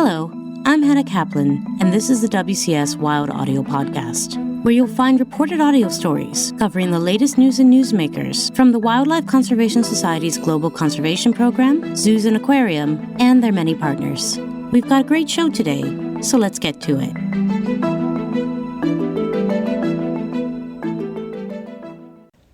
Hello, I'm Hannah Kaplan, and this is the WCS Wild Audio Podcast, where you'll find reported audio stories covering the latest news and newsmakers from the Wildlife Conservation Society's Global Conservation Program, Zoos and Aquarium, and their many partners. We've got a great show today, so let's get to it.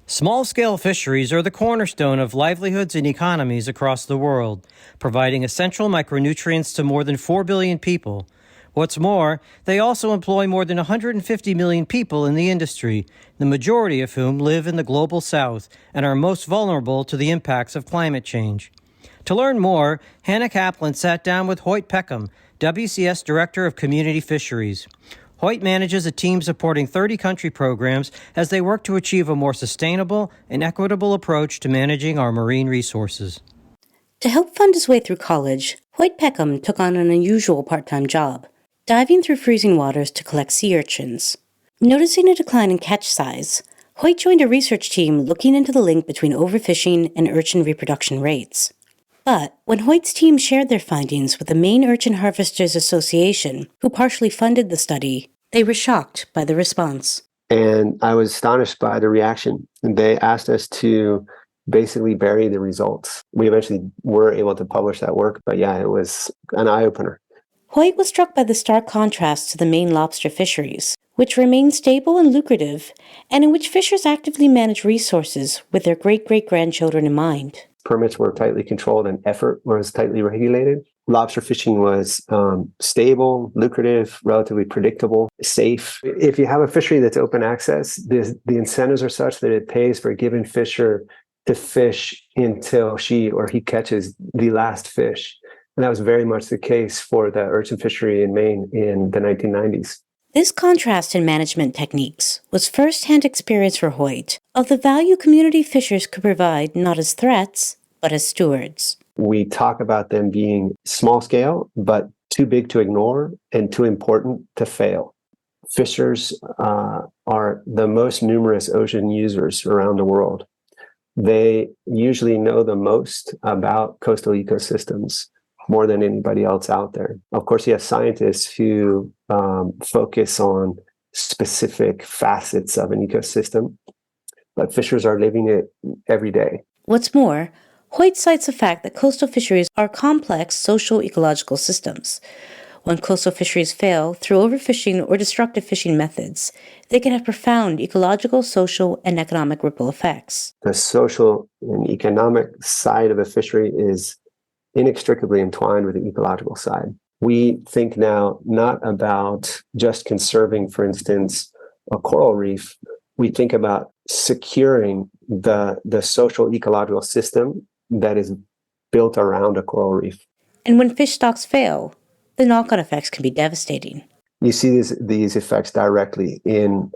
Small-scale fisheries are the cornerstone of livelihoods and economies across the world, providing essential micronutrients to more than 4 billion people. What's more, they also employ more than 150 million people in the industry, the majority of whom live in the global south and are most vulnerable to the impacts of climate change. To learn more, Hannah Kaplan sat down with Hoyt Peckham, WCS Director of Community Fisheries. Hoyt manages a team supporting 30 country programs as they work to achieve a more sustainable and equitable approach to managing our marine resources. To help fund his way through college, Hoyt Peckham took on an unusual part-time job, diving through freezing waters to collect sea urchins. Noticing a decline in catch size, Hoyt joined a research team looking into the link between overfishing and urchin reproduction rates. But when Hoyt's team shared their findings with the Maine Urchin Harvesters Association, who partially funded the study, they were shocked by the response. And I was astonished by the reaction. They asked us to basically bury the results. We eventually were able to publish that work, but yeah, it was an eye-opener. Hoyt was struck by the stark contrast to the Maine lobster fisheries, which remain stable and lucrative, and in which fishers actively manage resources with their great-great-grandchildren in mind. Permits were tightly controlled and effort was tightly regulated. Lobster fishing was stable, lucrative, relatively predictable, safe. If you have a fishery that's open access, the incentives are such that it pays for a given fisher to fish until she or he catches the last fish. And that was very much the case for the urchin fishery in Maine in the 1990s. This contrast in management techniques was first-hand experience for Hoyt of the value community fishers could provide not as threats, but as stewards. We talk about them being small scale, but too big to ignore and too important to fail. Fishers are the most numerous ocean users around the world. They usually know the most about coastal ecosystems, more than anybody else out there. Of course, you have scientists who focus on specific facets of an ecosystem, but fishers are living it every day. What's more, Hoyt cites the fact that coastal fisheries are complex socio-ecological systems. When coastal fisheries fail through overfishing or destructive fishing methods, they can have profound ecological, social, and economic ripple effects. The social and economic side of a fishery is inextricably entwined with the ecological side. We think now not about just conserving, for instance, a coral reef. We think about securing the social ecological system that is built around a coral reef. And when fish stocks fail, the knock-on effects can be devastating. You see these effects directly in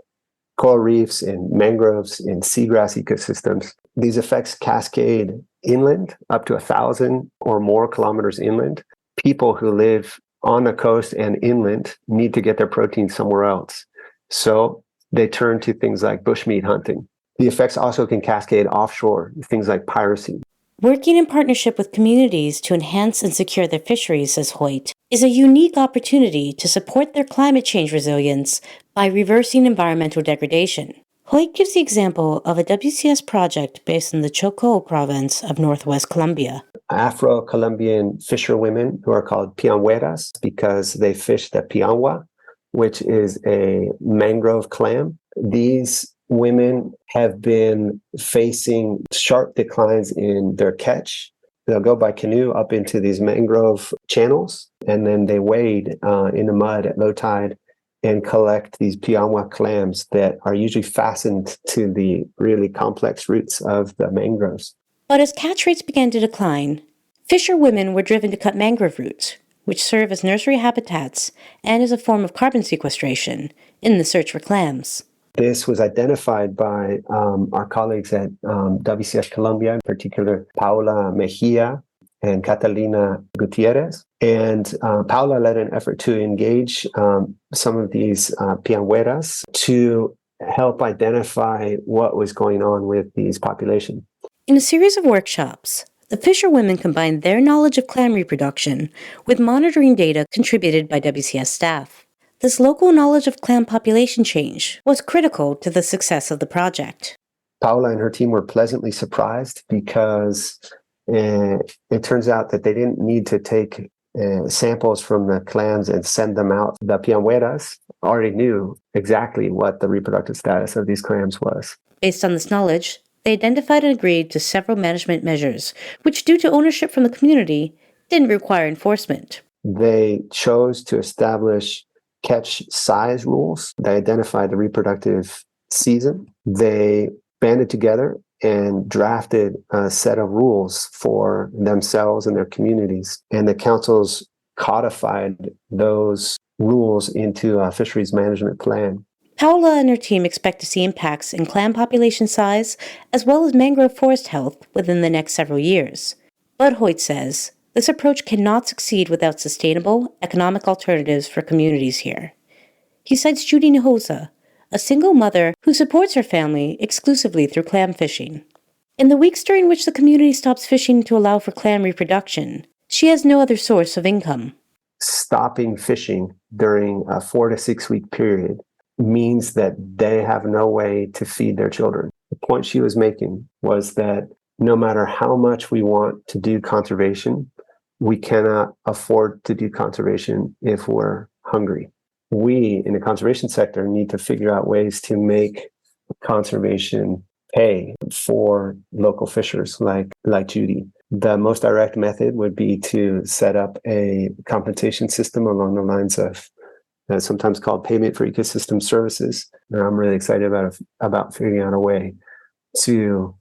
coral reefs, in mangroves, in seagrass ecosystems. These effects cascade inland, up to 1,000 or more kilometers inland. People who live on the coast and inland need to get their protein somewhere else. So they turn to things like bushmeat hunting. The effects also can cascade offshore, things like piracy. Working in partnership with communities to enhance and secure their fisheries, says Hoyt, is a unique opportunity to support their climate change resilience by reversing environmental degradation. Hoyt gives the example of a WCS project based in the Chocó province of northwest Colombia. Afro-Colombian fisherwomen who are called piangueras because they fish the piangua, which is a mangrove clam. These women have been facing sharp declines in their catch. They'll go by canoe up into these mangrove channels, and then they wade in the mud at low tide and collect these piangua clams that are usually fastened to the really complex roots of the mangroves. But as catch rates began to decline, fisherwomen were driven to cut mangrove roots, which serve as nursery habitats and as a form of carbon sequestration in the search for clams. This was identified by our colleagues at WCS Colombia, in particular Paula Mejia and Catalina Gutierrez. And Paula led an effort to engage some of these piangueras to help identify what was going on with these populations. In a series of workshops, The fisherwomen combined their knowledge of clam reproduction with monitoring data contributed by WCS staff. This local knowledge of clam population change was critical to the success of the project. Paula and her team were pleasantly surprised because it turns out that they didn't need to take samples from the clams and send them out. The pianhueras already knew exactly what the reproductive status of these clams was. Based on this knowledge, they identified and agreed to several management measures, which, due to ownership from the community, didn't require enforcement. They chose to establish catch size rules that identified the reproductive season. They banded together and drafted a set of rules for themselves and their communities. And the councils codified those rules into a fisheries management plan. Paula and her team expect to see impacts in clam population size as well as mangrove forest health within the next several years. But Hoyt says this approach cannot succeed without sustainable economic alternatives for communities here. He cites Judy Nihosa, a single mother who supports her family exclusively through clam fishing. In the weeks during which the community stops fishing to allow for clam reproduction, she has no other source of income. Stopping fishing during a 4 to 6 week period means that they have no way to feed their children. The point she was making was that no matter how much we want to do conservation, we cannot afford to do conservation if we're hungry. We in the conservation sector need to figure out ways to make conservation pay for local fishers like Judy. The most direct method would be to set up a compensation system along the lines of sometimes called payment for ecosystem services. And I'm really excited about figuring out a way to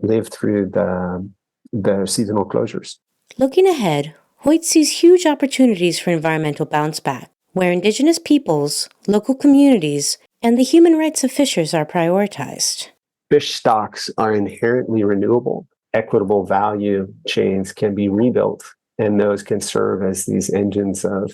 live through the seasonal closures. Looking ahead, Hoyt sees huge opportunities for environmental bounce back, where Indigenous peoples, local communities, and the human rights of fishers are prioritized. Fish stocks are inherently renewable. Equitable value chains can be rebuilt, and those can serve as these engines of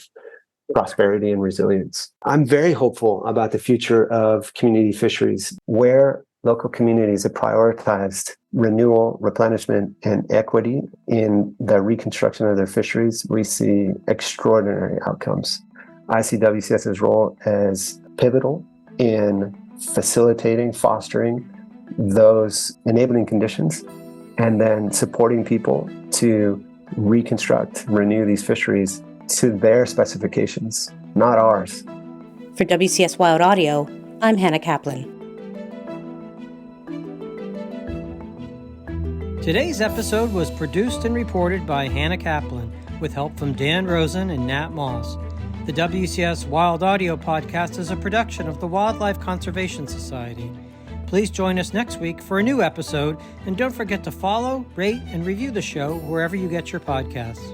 prosperity and resilience. I'm very hopeful about the future of community fisheries, where local communities have prioritized renewal, replenishment, and equity in the reconstruction of their fisheries. We see extraordinary outcomes. I see WCS's role as pivotal in facilitating, fostering those enabling conditions, and then supporting people to reconstruct, renew these fisheries to their specifications, not ours. For WCS Wild Audio, I'm Hannah Kaplan. Today's episode was produced and reported by Hannah Kaplan with help from Dan Rosen and Nat Moss. The WCS Wild Audio podcast is a production of the Wildlife Conservation Society. Please join us next week for a new episode, and don't forget to follow, rate, and review the show wherever you get your podcasts.